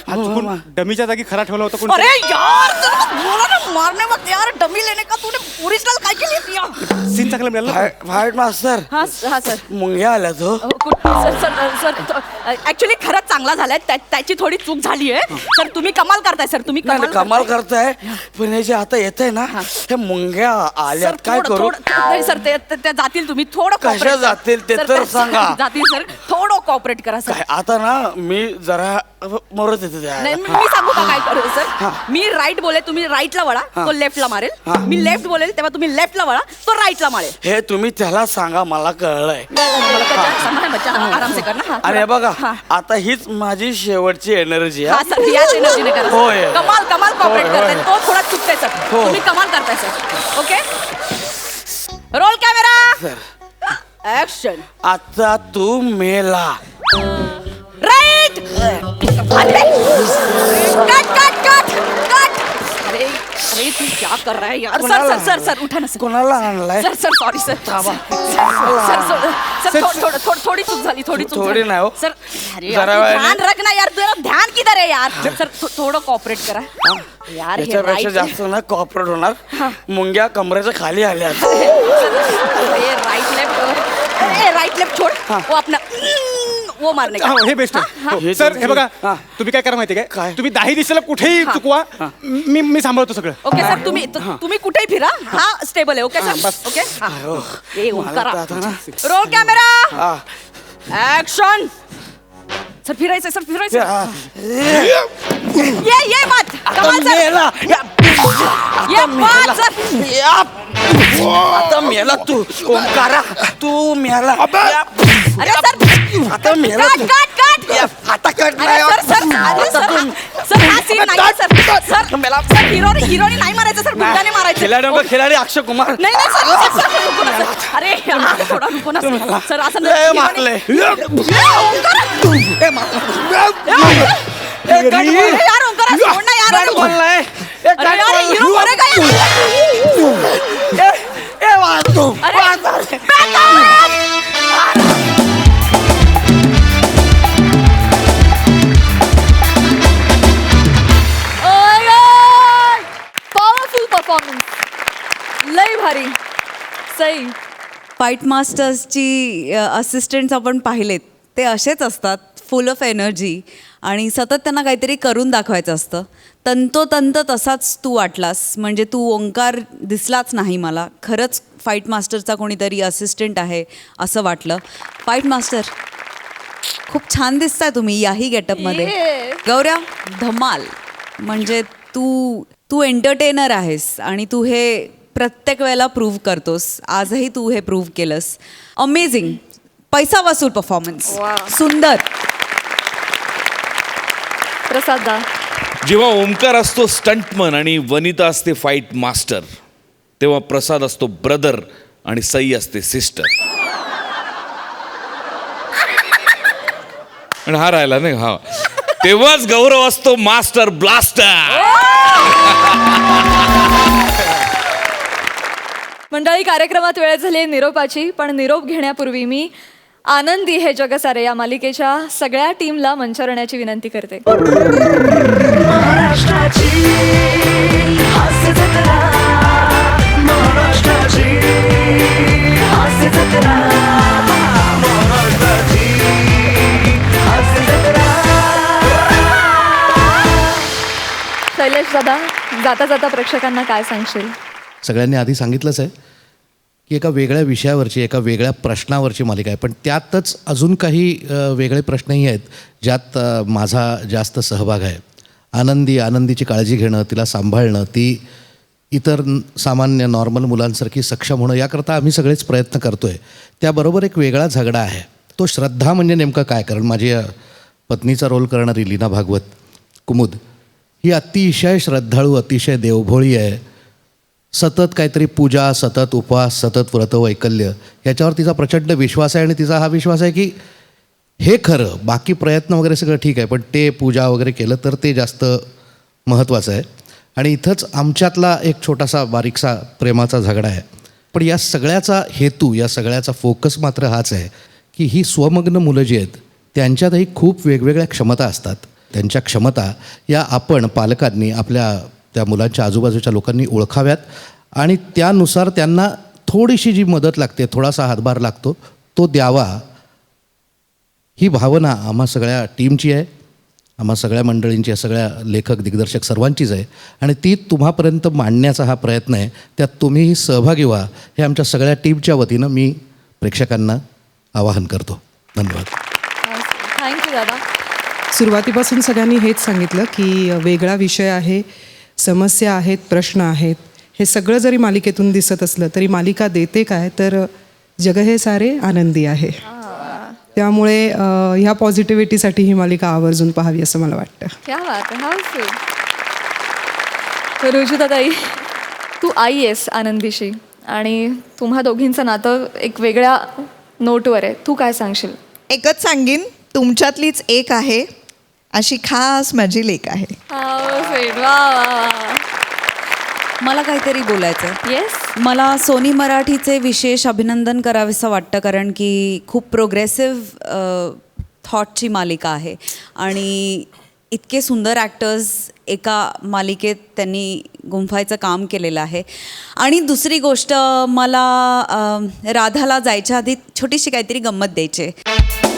हा चुकून डमीच्या जागी खरा ठेवला होता कोण. अरे यार बोला ना मारने मत यार. डमी लेने का तूने ओरिजिनल काय केली यार. सीन चांगला मिळाला. फाईट मास्टर हा सर. मुंग्या आल्या तो. सर ऍक्च्युली खरंच चांगला झालाय त्याची थोडी चूक झाली आहे सर. तुम्ही कमाल करताय सर. तुम्ही कमाल करताय पण हे जे आता येत आहे ना हे मुंग्या आल्यात काय करू नाही सर ते जातील. तुम्ही थोडं कशा cooperate- जातील ते सर, तर सांगा. जातील सर. थोडं कॉपरेट करा सर. काय आता ना मी जरा मरत येते नाही मी सांगू का काय करू सर. मी राईट बोले तुम्ही राईटला वळा तो लेफ्टला मारेल. मी लेफ्ट बोलेल तेव्हा तुम्ही लेफ्टला वळा तो राईटला मारेल. हे तुम्ही त्याला सांगा मला कळलंय. मला कळलं. समजा बच्चा आराम से करना. आणि हे बघा आता हीच माझी शेवटची एनर्जी हा सर याच एनर्जीने करा. होय. कमाल कॉपरेट होय, करताय. होय. तो थोडा चुकताय सर. तुम्ही कमाल करताय sir. Okay roll camera action. आता तू मेला. Right. Cut cut cut cut. अरे अरे तू क्या कर रहा है यार. सर सर सर सर उठा ना सर. कोणाला आणलाय sir sir sorry sir. Sir थोडी चूक झाली. थोडी चूक थोडी झाली. नाही हो. सर अरे जरा यार, वेळाने- ध्यान रखना यार. जरा ध्यान किधर है यार. सर थोडं कॉपरेट करा यार. हे याच्यापेक्षा right- जास्त ना कॉपरेट होणार. मुंग्या कमरेच्या खाली आल्या. ये राइट लेफ्ट छोड़. वो अपना वो मारने का. हे बेस्ट आहे सर. हे बघा तुम्ही काय करा माहिती काय, तुम्ही दाही दिशेला कुठेही चुकवा, मी सांभाळतो सगळं. Okay sir. तुम्ही कुठेही फिरा. हा स्टेबल आहे. Okay sir. ओके ये करा. Role camera action. सर फिरायचं सर फिरायचं. ये बात कमाल सर. ये बात सर. आता मेला तू ओंकारा. तू मेला. अरे सर आता मेला तू. आता कट नाही. सर हा सीन नाही सर. हिरोनी नाही मारायचं सर. गुंडाने मारायचं. खिलाडी अक्षय कुमार नाही सर रुको ना सर. अरे थोडा रुको ना सर. असं मारले. यार ओंकारा सोड ना यार. अरे यार हिरो मरेगा पॉवरफुल परफॉर्मन्स. लय भारी. सई. फाईट मास्टर्सची असिस्टंट्स आपण पाहिलेत ते असेच असतात, फुल ऑफ एनर्जी आणि सतत त्यांना काहीतरी करून दाखवायचं असतं. तंतोतंत तसाच तू वाटलास. म्हणजे तू ओंकार दिसलाच नाही मला. खरंच फाईट मास्टरचा कोणीतरी असिस्टंट आहे असं वाटलं. फाईट मास्टर खूप छान दिसताय तुम्ही याही गेटअपमध्ये. गौऱ्या धमाल. म्हणजे तू एंटरटेनर आहेस आणि तू हे प्रत्येक वेळेला प्रूव्ह करतोस. आजही तू हे प्रूव्ह केलंस. अमेझिंग. पैसा वसूल परफॉर्मन्स. सुंदर. प्रसाद. जेव्हा ओमकार असतो स्टंटमन आणि वनिता असते फाईट मास्टर, तेव्हा प्रसाद असतो ब्रदर आणि सई असते सिस्टर. आणि हा राहिला नाही. हा तेव्हाच गौरव असतो मास्टर ब्लास्टर. मंडळी कार्यक्रमात वेळ झाली निरोपाची, पण निरोप घेण्यापूर्वी मी आनंदी हे जग सारे या मालिकेच्या सगळ्या टीमला मंचावर येण्याची विनंती करते. शैलेश दादा, जाता जाता प्रेक्षकांना काय सांगशील? सगळ्यांनी आधी सांगितलंच आहे की एका वेगळ्या विषयावरची, एका वेगळ्या प्रश्नावरची मालिका आहे, पण त्यातच अजून काही वेगळे प्रश्नही आहेत ज्यात माझा जास्त सहभाग आहे. आनंदीची काळजी घेणं, तिला सांभाळणं, ती इतर सामान्य नॉर्मल मुलांसारखी सक्षम होणं, याकरता आम्ही सगळेच प्रयत्न करतो आहे. त्याबरोबर एक वेगळा झगडा आहे. तो श्रद्धा म्हणजे नेमकं काय? कारण माझी पत्नीचा रोल करणारी लीना भागवत कुमुद ही अतिशय श्रद्धाळू, अतिशय देवभोळी आहे. सतत काहीतरी पूजा, सतत उपवास, सतत व्रत वैकल्य याच्यावर तिचा प्रचंड विश्वास आहे. आणि तिचा हा विश्वास आहे की हे खरं, बाकी प्रयत्न वगैरे सगळं ठीक आहे, पण ते पूजा वगैरे केलं तर ते जास्त महत्त्वाचं आहे. आणि इथंच आमच्यातला एक छोटासा बारीकसा प्रेमाचा झगडा आहे. पण या सगळ्याचा हेतू, या सगळ्याचा फोकस मात्र हाच आहे की ही स्वमग्न मुलं जी आहेत त्यांच्यातही खूप वेगवेगळ्या क्षमता असतात. त्यांच्या क्षमता या आपण पालकांनी आपल्या त्या मुलांच्या आजूबाजूच्या लोकांनी ओळखाव्यात आणि त्यानुसार त्यांना थोडीशी जी मदत लागते, थोडासा हातभार लागतो, तो द्यावा. ही भावना आम्हा सगळ्या टीमची आहे, आम्हा सगळ्या मंडळींची, सगळ्या लेखक दिग्दर्शक सर्वांचीच आहे आणि ती तुम्हापर्यंत मांडण्याचा हा प्रयत्न आहे. त्यात तुम्हीही सहभागी व्हा हे आमच्या सगळ्या टीमच्या वतीनं मी प्रेक्षकांना आवाहन करतो. धन्यवाद. थँक्यू दादा. सुरुवातीपासून सगळ्यांनी हेच सांगितलं की वेगळा विषय आहे, समस्या आहेत, प्रश्न आहेत. हे सगळं जरी मालिकेतून दिसत असलं तरी मालिका देते काय तर जग हे सारे आनंदी आहे. त्यामुळे ह्या पॉझिटिव्हिटीसाठी ही मालिका आवर्जून पाहावी असं मला वाटतं. क्या बात आहे. How sweet. तर रुजुताताई, तू आई आहेस आनंदीशी आणि तुम्हा दोघींचं नातं एक वेगळ्या नोटवर आहे. तू काय सांगशील? एकच सांगीन, तुमच्यातलीच एक आहे, अशी खास माझी लेक आहे. How sweet. वा वा वा. मला काहीतरी बोलायचं आहे. येस. मला सोनी मराठीचे विशेष अभिनंदन करावेसं वाटतं, कारण की खूप प्रोग्रेसिव्ह थॉटची मालिका आहे आणि इतके सुंदर ॲक्टर्स एका मालिकेत त्यांनी गुंफायचं काम केलेलं आहे. आणि दुसरी गोष्ट, मला राधाला जायच्या आधी छोटीशी काहीतरी गंमत द्यायची आहे.